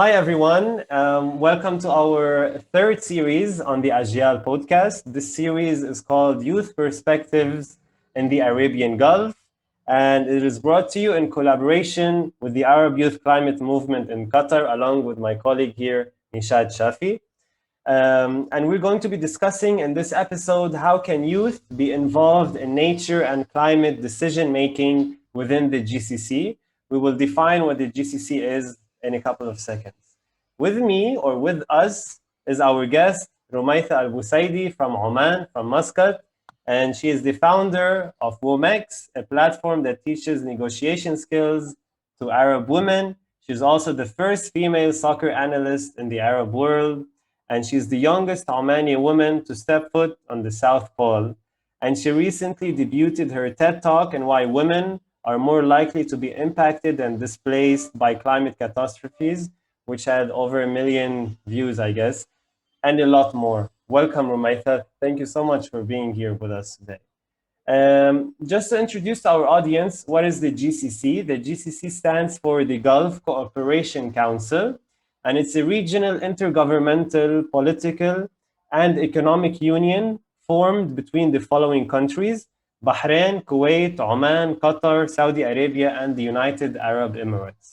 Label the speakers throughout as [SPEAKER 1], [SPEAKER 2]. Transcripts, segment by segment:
[SPEAKER 1] Hi, everyone. Welcome to our third series on the Ajial podcast. This series is called Youth Perspectives in the Arabian Gulf, and it is brought to you in collaboration with the Arab Youth Climate Movement in Qatar, along with my colleague here, Nishad Shafi. And we're going to be discussing in this episode how can youth be involved in nature and climate decision making within the GCC. We will define what the GCC is in a couple of seconds. With me or with us is our guest, Rumaitha Al Busaidi from Oman, from Muscat, and she is the founder of WOMEX, a platform that teaches negotiation skills to Arab women. She's also the first female soccer analyst in the Arab world, and she's the youngest Omani woman to step foot on the South Pole. And she recently debuted her TED Talk on why women are more likely to be impacted and displaced by climate catastrophes, which had over 1 million views, I guess, and a lot more. Welcome, Rumaitha. Thank you so much for being here with us today. Just to introduce our audience, what is the GCC? The GCC stands for the Gulf Cooperation Council, and it's a regional intergovernmental political and economic union formed between the following countries: Bahrain, Kuwait, Oman, Qatar, Saudi Arabia, and the United Arab Emirates.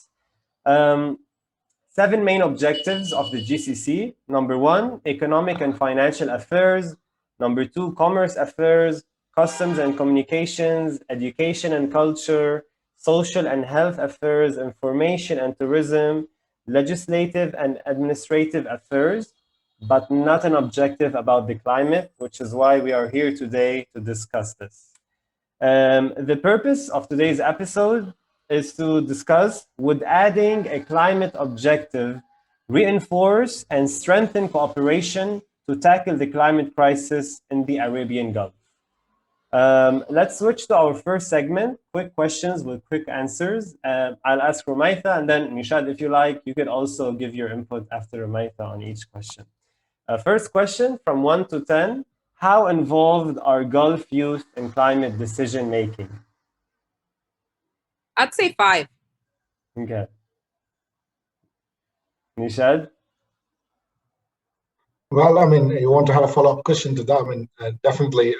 [SPEAKER 1] 7 main objectives of the GCC. Number 1, economic and financial affairs. Number 2, commerce affairs, customs and communications, education and culture, social and health affairs, information and tourism, legislative and administrative affairs, but not an objective about the climate, which is why we are here today to discuss this. The purpose of today's episode is to discuss, would adding a climate objective reinforce and strengthen cooperation to tackle the climate crisis in the Arabian Gulf? Let's switch to our first segment, quick questions with quick answers. I'll ask Rumaitha, and then Nishad, if you like, you could also give your input after Rumaitha on each question. First question, from 1 to 10, how involved are Gulf youth in climate decision making?
[SPEAKER 2] I'd say 5.
[SPEAKER 1] Okay. Nishad?
[SPEAKER 3] Well, I mean, you want to have a follow-up question to that? I mean, definitely,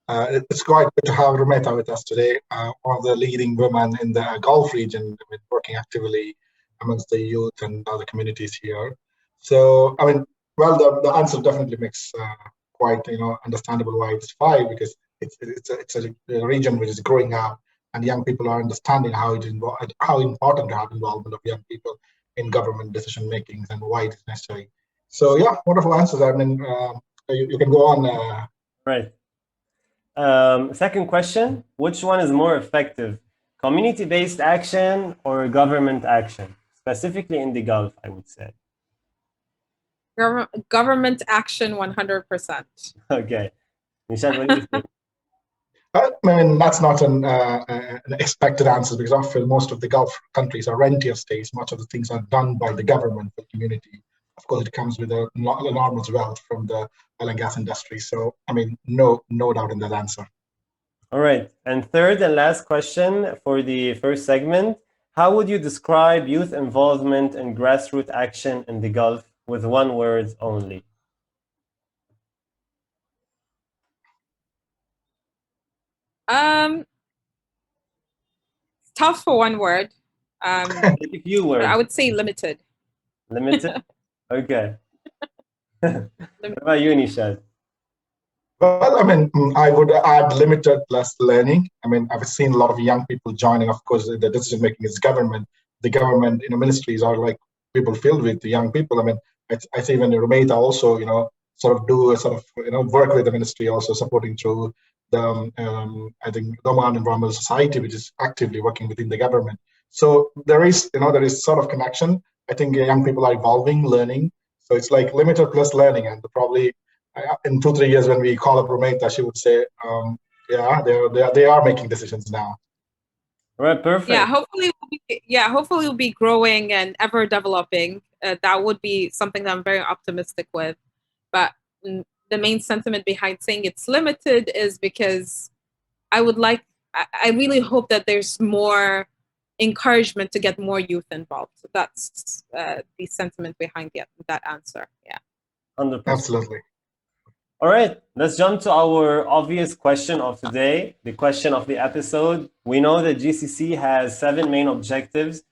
[SPEAKER 3] it's quite good to have Rumaitha with us today, one of the leading women in the Gulf region, I mean, working actively amongst the youth and other communities here. So, I mean, well, the answer definitely makes quite, understandable why it's 5, because it's a region which is growing up, and young people are understanding how important to have involvement of young people in government decision makings and why it is necessary. So yeah, wonderful answers. I mean, you can go on.
[SPEAKER 1] Right. Second question, which one is more effective? Community-based action or government action? Specifically in the Gulf, I would say.
[SPEAKER 2] Government action 100%.
[SPEAKER 1] Okay. Nishad, what do you think?
[SPEAKER 3] I mean, that's not an expected answer, because I feel most of the Gulf countries are rentier states. Much of the things are done by the government, the community. Of course, it comes with enormous wealth from the oil and gas industry. So, I mean, no doubt in that answer.
[SPEAKER 1] All right. And third and last question for the first segment. How would you describe youth involvement in grassroots action in the Gulf with one word only?
[SPEAKER 2] Tough for one word.
[SPEAKER 1] A few words.
[SPEAKER 2] I would say limited.
[SPEAKER 1] Limited? Okay. What about you, Nishad?
[SPEAKER 3] Well, I mean, I would add limited plus learning. I mean, I've seen a lot of young people joining. Of course, the decision making is government. The government, ministries are like people filled with the young people. I mean, I see even Rumaitha also, sort of do a sort of, work with the ministry, also supporting through the, I think, the Oman Environmental Society, which is actively working within the government. So there is sort of connection. I think young people are evolving, learning. So it's like limited plus learning, and probably in 2-3 years when we call up Rumaitha, she would say, yeah, they are making decisions now.
[SPEAKER 1] All right, perfect.
[SPEAKER 2] Hopefully we'll be growing and ever developing. That would be something that I'm very optimistic with. But the main sentiment behind saying it's limited is because I really hope that there's more encouragement to get more youth involved. So that's the sentiment behind that answer. Yeah.
[SPEAKER 1] 100%.
[SPEAKER 3] Absolutely.
[SPEAKER 1] All right, let's jump to our obvious question of today, the question of the episode. We know that GCC has 7 main objectives.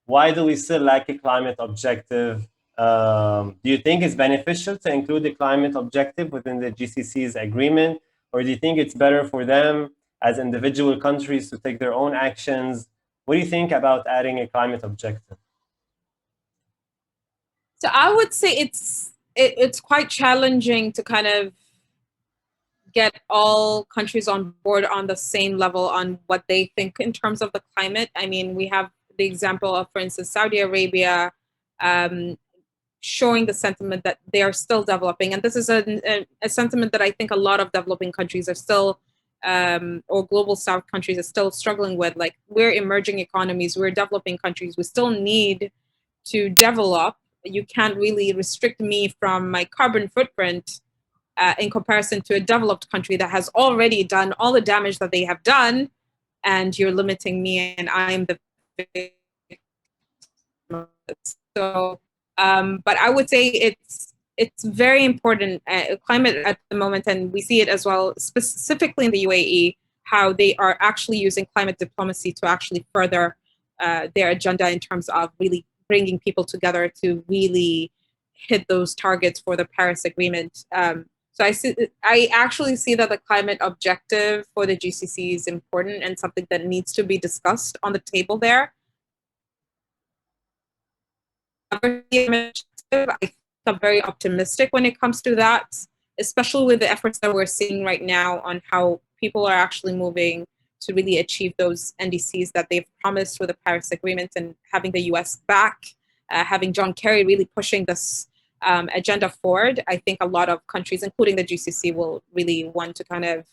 [SPEAKER 1] Why do we still lack a climate objective? Do you think it's beneficial to include the climate objective within the GCC's agreement, or do you think it's better for them as individual countries to take their own actions? What do you think about adding a climate objective?
[SPEAKER 2] So I would say it's quite challenging to kind of get all countries on board on the same level on what they think in terms of the climate. I mean, we have the example of, for instance, Saudi Arabia showing the sentiment that they are still developing. And this is a sentiment that I think a lot of developing countries are still, or global South countries are still struggling with. Like, we're emerging economies, we're developing countries, we still need to develop. You can't really restrict me from my carbon footprint in comparison to a developed country that has already done all the damage that they have done, and you're limiting me, and I'm the so. But I would say it's very important. Climate at the moment, and we see it as well, specifically in the UAE, how they are actually using climate diplomacy to actually further their agenda in terms of really bringing people together to really hit those targets for the Paris Agreement. So I actually see that the climate objective for the GCC is important and something that needs to be discussed on the table there. I think I'm very optimistic when it comes to that, especially with the efforts that we're seeing right now on how people are actually moving to really achieve those NDCs that they've promised with the Paris Agreement, and having the US back, having John Kerry really pushing this agenda forward. I think a lot of countries, including the GCC, will really want to kind of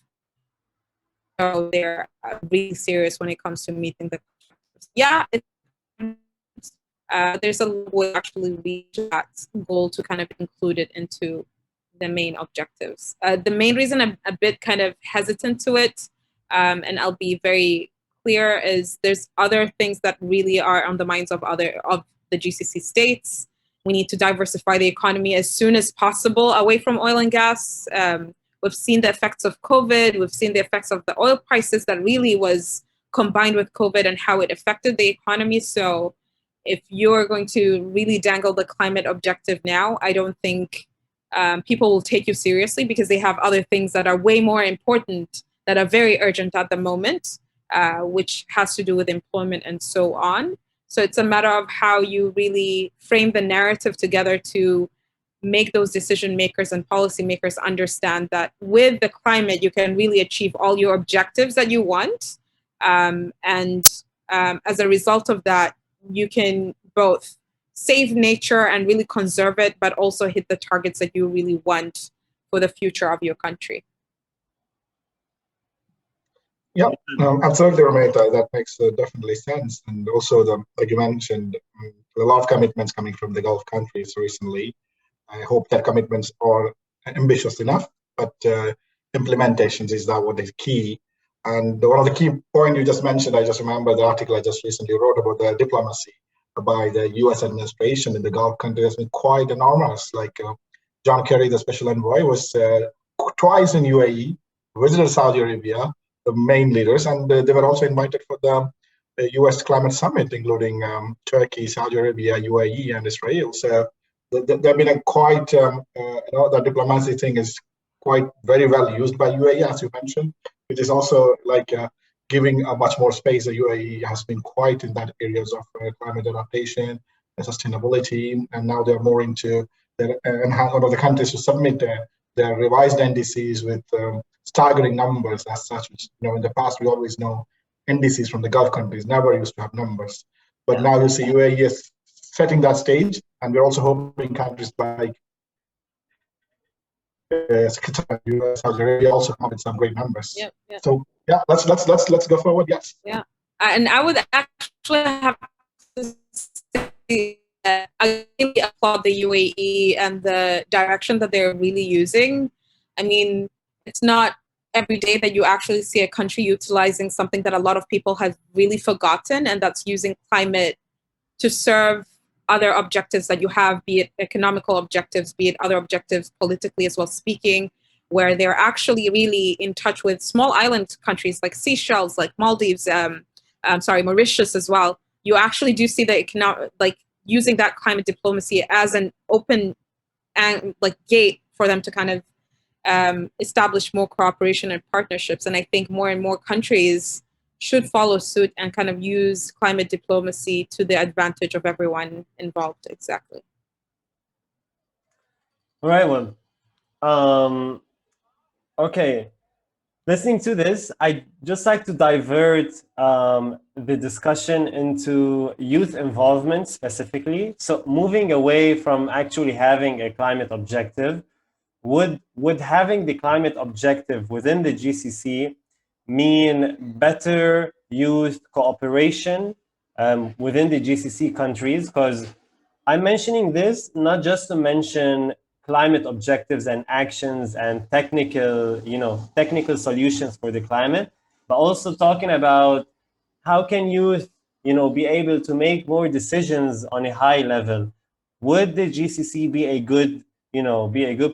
[SPEAKER 2] show they're really serious when it comes to meeting the objectives. Yeah, there's a way to actually reach that goal to kind of include it into the main objectives. The main reason I'm a bit kind of hesitant to it, and I'll be very clear, is there's other things that really are on the minds of the GCC states. We need to diversify the economy as soon as possible away from oil and gas. We've seen the effects of COVID. We've seen the effects of the oil prices that really was combined with COVID and how it affected the economy. So if you're going to really dangle the climate objective now, I don't think people will take you seriously, because they have other things that are way more important, that are very urgent at the moment, which has to do with employment and so on. So it's a matter of how you really frame the narrative together to make those decision makers and policymakers understand that with the climate, you can really achieve all your objectives that you want. And as a result of that, you can both save nature and really conserve it, but also hit the targets that you really want for the future of your country.
[SPEAKER 3] Yeah, absolutely, Rumaitha. That makes definitely sense. And also, like you mentioned, a lot of commitments coming from the Gulf countries recently. I hope that commitments are ambitious enough, but implementations is that what is key. And one of the key points you just mentioned, I just remember the article I just recently wrote about the diplomacy by the U.S. administration in the Gulf countries has been quite enormous. Like John Kerry, the special envoy, was twice in UAE, visited Saudi Arabia, the main leaders, and they were also invited for the U.S. climate summit, including Turkey, Saudi Arabia, UAE, and Israel. So they've been a quite, the diplomacy thing is quite very well used by UAE, as you mentioned. It is also like giving a much more space. The UAE has been quite in that areas of climate adaptation and sustainability, and now they're more into one of the countries to submit their revised NDCs with staggering numbers as such. Which, in the past we always know NDCs from the Gulf countries never used to have numbers, but now you see UAE is setting that stage, and we're also hoping countries like Qatar, US, Saudi Arabia also come with some great numbers.
[SPEAKER 2] Yeah.
[SPEAKER 3] So let's go forward. Yes.
[SPEAKER 2] Yeah, and I would actually have to say I really applaud the UAE and the direction that they're really using. I mean, it's not every day that you actually see a country utilizing something that a lot of people have really forgotten, and that's using climate to serve other objectives that you have, be it economical objectives, be it other objectives politically as well speaking, where they're actually really in touch with small island countries like Seychelles, like Maldives, Mauritius as well. You actually do see the like using that climate diplomacy as an open and like gate for them to kind of establish more cooperation and partnerships. And I think more and more countries should follow suit and kind of use climate diplomacy to the advantage of everyone involved. Exactly.
[SPEAKER 1] All right, well, okay. Listening to this, I'd just like to divert the discussion into youth involvement specifically. So moving away from actually having a climate objective, would having the climate objective within the GCC mean better youth cooperation within the GCC countries? Because I'm mentioning this not just to mention climate objectives and actions and technical solutions for the climate, but also talking about how can youth, be able to make more decisions on a high level. Would the GCC be a good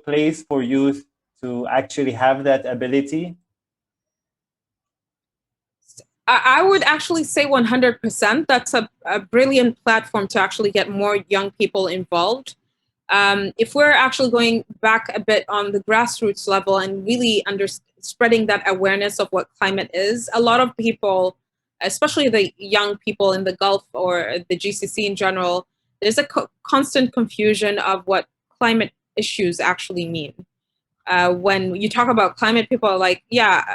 [SPEAKER 1] place for youth to actually have that ability?
[SPEAKER 2] I would actually say 100%. That's a brilliant platform to actually get more young people involved. If we're actually going back a bit on the grassroots level and really spreading that awareness of what climate is, a lot of people, especially the young people in the Gulf or the GCC in general, there's a constant confusion of what climate issues actually mean. When you talk about climate, people are like, yeah,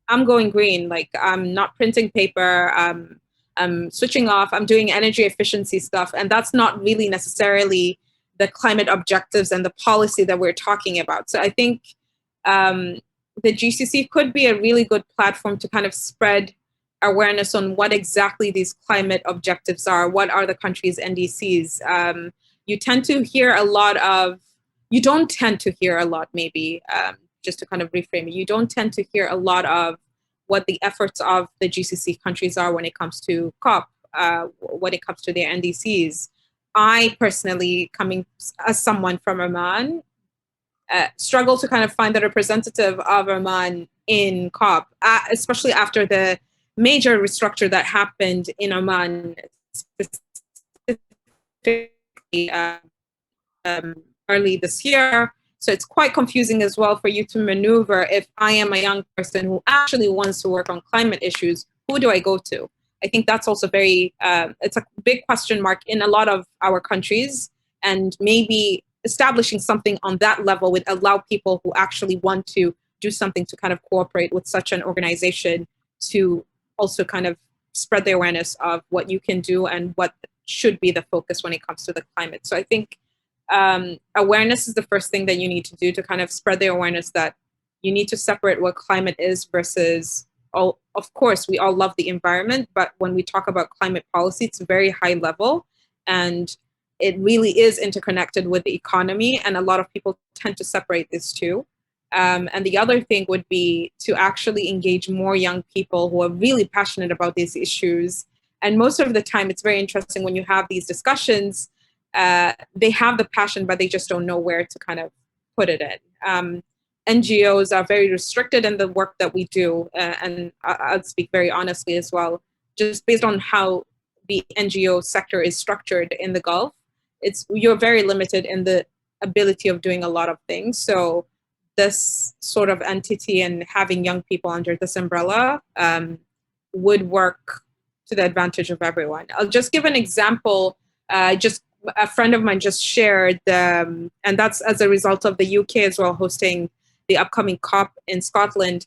[SPEAKER 2] I'm going green. Like, I'm not printing paper. I'm switching off. I'm doing energy efficiency stuff. And that's not really necessarily the climate objectives and the policy that we're talking about. So I think the GCC could be a really good platform to kind of spread awareness on what exactly these climate objectives are. What are the country's NDCs? You don't tend to hear a lot, maybe, just to kind of reframe it, you don't tend to hear a lot of what the efforts of the GCC countries are when it comes to COP, when it comes to their NDCs. I personally, coming as someone from Oman, struggle to kind of find the representative of Oman in COP, especially after the major restructure that happened in Oman, specifically early this year. So it's quite confusing as well for you to maneuver. If I am a young person who actually wants to work on climate issues, who do I go to? I think that's also it's a big question mark in a lot of our countries, and maybe establishing something on that level would allow people who actually want to do something to kind of cooperate with such an organization to also kind of spread the awareness of what you can do and what should be the focus when it comes to the climate. So I think awareness is the first thing that you need to do to kind of spread the awareness that you need to separate what climate is versus, of course, we all love the environment, but when we talk about climate policy, it's very high level and it really is interconnected with the economy, and a lot of people tend to separate these two. And the other thing would be to actually engage more young people who are really passionate about these issues. And most of the time, it's very interesting when you have these discussions, they have the passion, but they just don't know where to kind of put it in. NGOs are very restricted in the work that we do, and I'll speak very honestly as well, just based on how the NGO sector is structured in the Gulf. You're very limited in the ability of doing a lot of things. So this sort of entity and having young people under this umbrella would work to the advantage of everyone. I'll just give an example. Just a friend of mine just shared, and that's as a result of the UK as well hosting the upcoming COP in Scotland,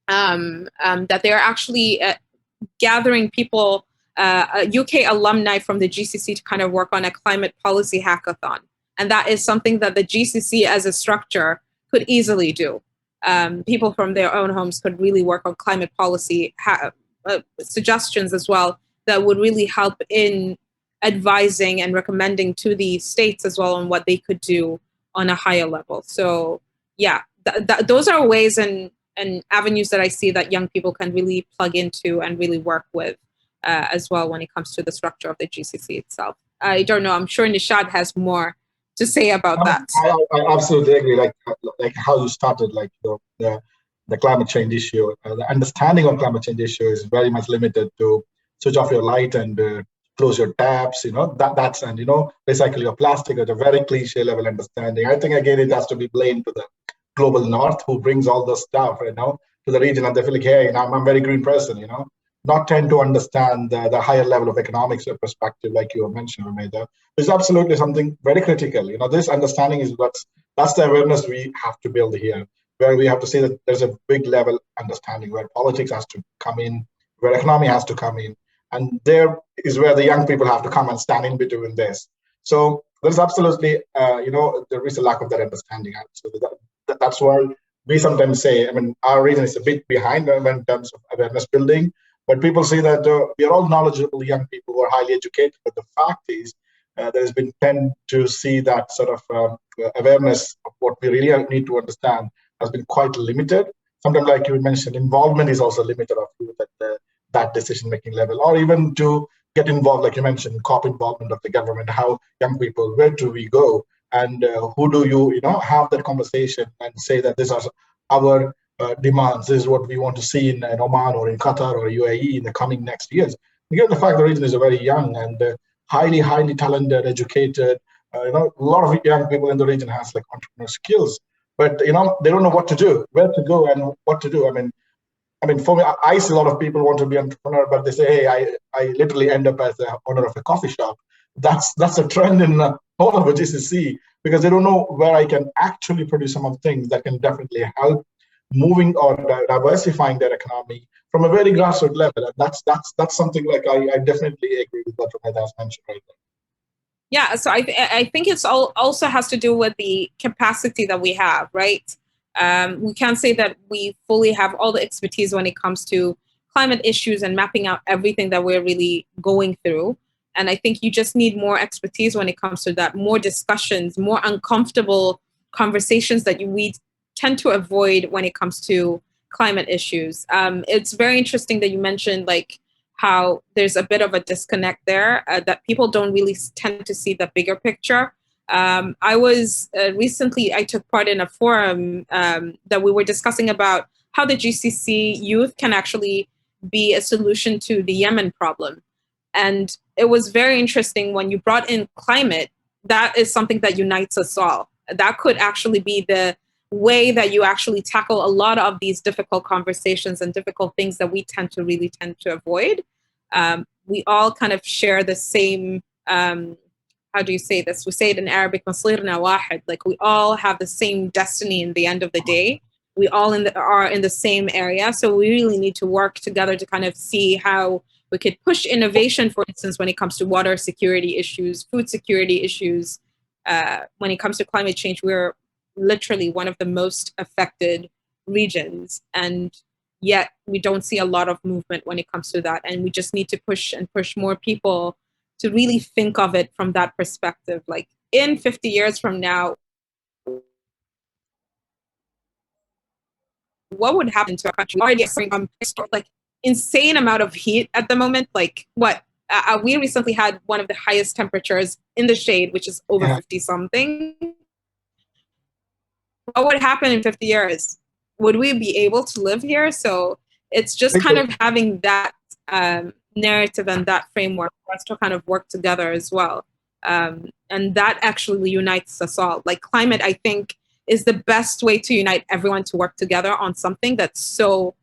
[SPEAKER 2] that they're actually gathering people, UK alumni from the GCC to kind of work on a climate policy hackathon. And that is something that the GCC as a structure could easily do. People from their own homes could really work on climate policy suggestions as well that would really help in advising and recommending to the states as well on what they could do on a higher level. So yeah, those are ways, and avenues that I see that young people can really plug into and really work with as well when it comes to the structure of the GCC itself. I don't know. I'm sure Nishad has more to say about that.
[SPEAKER 3] I absolutely agree. Like how you started, like the climate change issue. The understanding of climate change issue is very much limited to switch off your light and close your taps. That's and recycle your plastic at a very cliche level understanding. I think again it has to be blamed to the global north who brings all the stuff to the region, and they feel like, hey, I'm a very green person. Not tend to understand the higher level of economics perspective, like you mentioned, Rumaitha, is absolutely something very critical. This understanding is that's the awareness we have to build here, where we have to say that there's a big level understanding where politics has to come in, where economy has to come in, and there is where the young people have to come and stand in between this. So there's absolutely, there is a lack of that understanding. So that's why we sometimes say, our region is a bit behind in terms of awareness building. But people say that we are all knowledgeable young people who are highly educated. But the fact is, there's been tend to see that sort of awareness of what we really need to understand has been quite limited. Sometimes, like you mentioned, involvement is also limited of youth at that decision-making level, or even to get involved, like you mentioned, COP involvement of the government, how young people, where do we go? And who do you have that conversation and say that these are our demands, this is what we want to see in Oman or in Qatar or UAE in the coming next years. Given the fact the region is a very young and highly talented, educated, a lot of young people in the region has like entrepreneur skills, but they don't know what to do, where to go, and what to do. For me, I see a lot of people want to be entrepreneur, but they say, hey, I literally end up as the owner of a coffee shop. That's a trend in all of GCC, because they don't know where I can actually produce some of the things that can definitely help moving or diversifying their economy from a very grassroots level. And that's something like I definitely agree with what Rumaitha has mentioned right there.
[SPEAKER 2] Yeah, so I think it's also has to do with the capacity that we have, right? We can't say that we fully have all the expertise when it comes to climate issues and mapping out everything that we're really going through. And I think you just need more expertise when it comes to that, more discussions, more uncomfortable conversations that we tend to avoid when it comes to climate issues. It's very interesting that you mentioned like how there's a bit of a disconnect there, that people don't really tend to see the bigger picture. I was recently, I took part in a forum that we were discussing about how the GCC youth can actually be a solution to the Yemen problem. And it was very interesting when you brought in climate, that is something that unites us all. That could actually be the way that you actually tackle a lot of these difficult conversations and difficult things that we tend to avoid. We all kind of share the same, how do you say this? We say it in Arabic, مصيرنا واحد. Like we all have the same destiny in the end of the day. We all are in the same area. So we really need to work together to kind of see how we could push innovation, for instance, when it comes to water security issues, food security issues. When it comes to climate change, we're literally one of the most affected regions. And yet we don't see a lot of movement when it comes to that. And we just need to push more people to really think of it from that perspective. Like in 50 years from now, what would happen to our country? We're already suffering from like insane amount of heat at the moment. Like what? We recently had one of the highest temperatures in the shade, which is over 50 something. What would happen in 50 years? Would we be able to live here? So it's just kind of having that narrative and that framework for us to kind of work together as well. And that actually unites us all. Like climate, I think, is the best way to unite everyone to work together on something that's so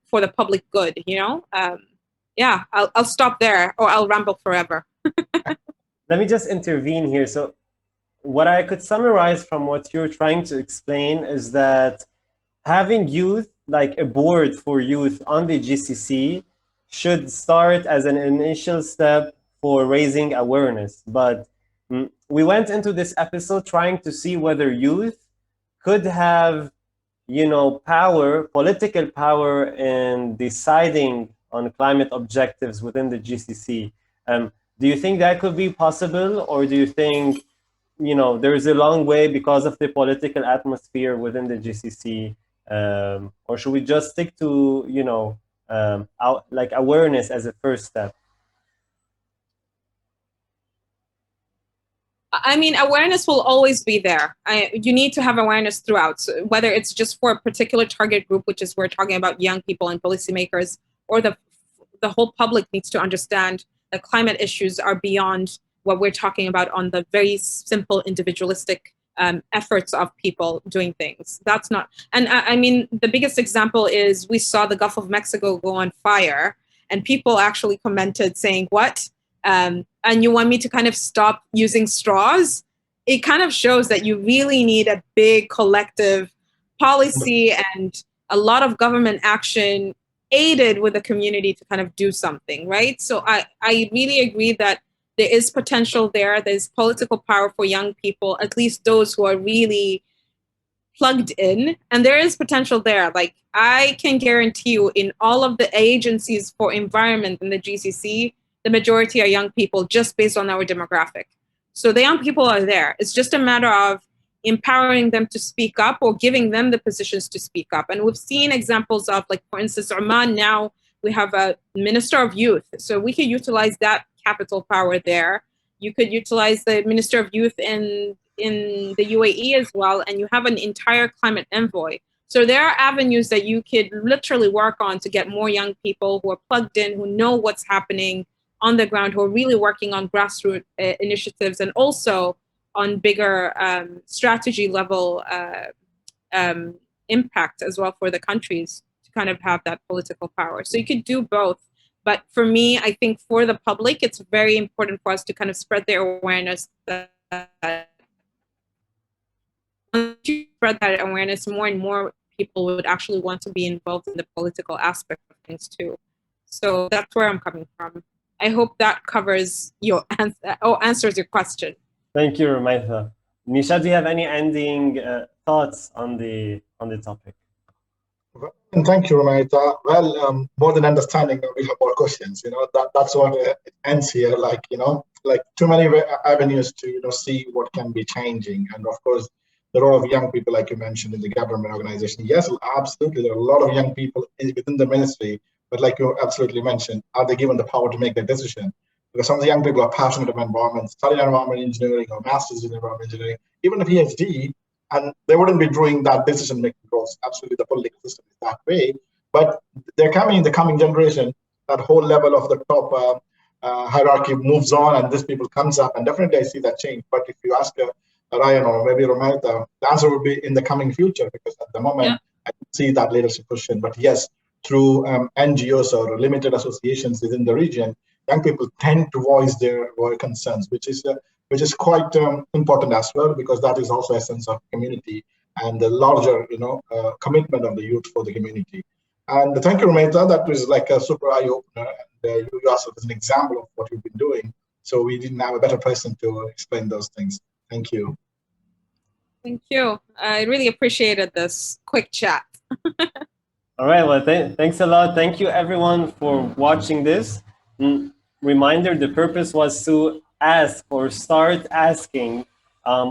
[SPEAKER 2] for the public good, Yeah, I'll stop there or I'll ramble forever.
[SPEAKER 1] Let me just intervene here. So what I could summarize from what you're trying to explain is that having youth, like a board for youth on the GCC, should start as an initial step for raising awareness. But we went into this episode trying to see whether youth could have, political power in deciding on climate objectives within the GCC. Do you think that could be possible, or do you think there is a long way because of the political atmosphere within the GCC or should we just stick to, like awareness as a first step?
[SPEAKER 2] I mean, awareness will always be there. You need to have awareness throughout, so whether it's just for a particular target group, which is we're talking about young people and policymakers, or the whole public needs to understand that climate issues are beyond what we're talking about on the very simple individualistic efforts of people doing things. That's not, and I mean, the biggest example is we saw the Gulf of Mexico go on fire, and people actually commented saying, what? And you want me to kind of stop using straws? It kind of shows that you really need a big collective policy and a lot of government action aided with the community to kind of do something, right? So I really agree that there is potential there. There's political power for young people, at least those who are really plugged in, and there is potential there. Like, I can guarantee you, in all of the agencies for environment in the GCC, the majority are young people just based on our demographic. So the young people are there. It's just a matter of empowering them to speak up or giving them the positions to speak up. And we've seen examples of, like, for instance, Oman, now we have a minister of youth. So we could utilize that capital power there. You could utilize the minister of youth in the UAE as well, and you have an entire climate envoy. So there are avenues that you could literally work on to get more young people who are plugged in, who know what's happening on the ground, who are really working on grassroots initiatives, and also on bigger strategy level impact as well for the countries to kind of have that political power. So you could do both. But for me, I think for the public, it's very important for us to kind of spread their awareness that once you spread that awareness, more and more people would actually want to be involved in the political aspect of things too. So that's where I'm coming from. I hope that covers your answers your question.
[SPEAKER 1] Thank you, Rumaitha. Nisha, do you have any ending thoughts on the topic?
[SPEAKER 3] And thank you, Rumaitha. Well, more than understanding, we have more questions. That's what it ends here. Like too many avenues to see what can be changing, and of course, the role of young people, like you mentioned, in the government organization. Yes, absolutely, there are a lot of young people within the ministry, but like you absolutely mentioned, are they given the power to make that decision? Because some of the young people are passionate about environment, studying environment engineering or masters in environment engineering, even a PhD, and they wouldn't be doing that decision-making roles. Absolutely, the political system is that way. But they're coming in the coming generation, that whole level of the top hierarchy moves on, and this people comes up, and definitely I see that change. But if you ask Ryan or maybe Rumaitha, the answer would be in the coming future, because at the moment, I don't see that leadership position. But yes, through NGOs or limited associations within the region, young people tend to voice their concerns, which is quite important as well, because that is also a sense of community and the larger, commitment of the youth for the community. And thank you, Rumaitha. That was like a super eye opener. And you yourself is an example of what you've been doing. So we didn't have a better person to explain those things. Thank you.
[SPEAKER 2] Thank you. I really appreciated this quick chat.
[SPEAKER 1] All right. Well, thanks a lot. Thank you, everyone, for watching this. Reminder, the purpose was to ask or start asking,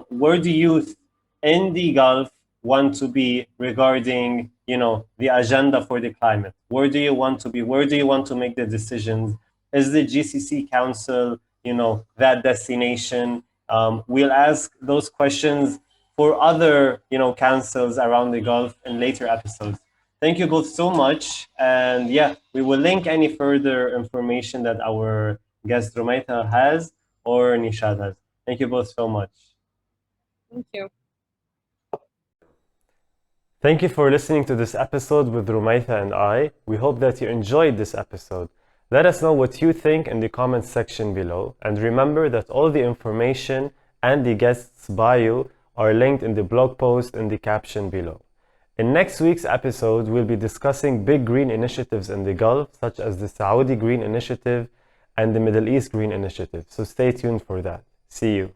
[SPEAKER 1] where do youth in the Gulf want to be regarding, the agenda for the climate? Where do you want to be? Where do you want to make the decisions? Is the GCC Council, that destination? We'll ask those questions for other, councils around the Gulf in later episodes. Thank you both so much. And yeah, we will link any further information that our guest Rumaitha has or Nishad has. Thank you both so much.
[SPEAKER 2] Thank you.
[SPEAKER 1] Thank you for listening to this episode with Rumaitha and I. We hope that you enjoyed this episode. Let us know what you think in the comments section below. And remember that all the information and the guest's bio are linked in the blog post in the caption below. In next week's episode, we'll be discussing big green initiatives in the Gulf, such as the Saudi Green Initiative and the Middle East Green Initiative. So stay tuned for that. See you.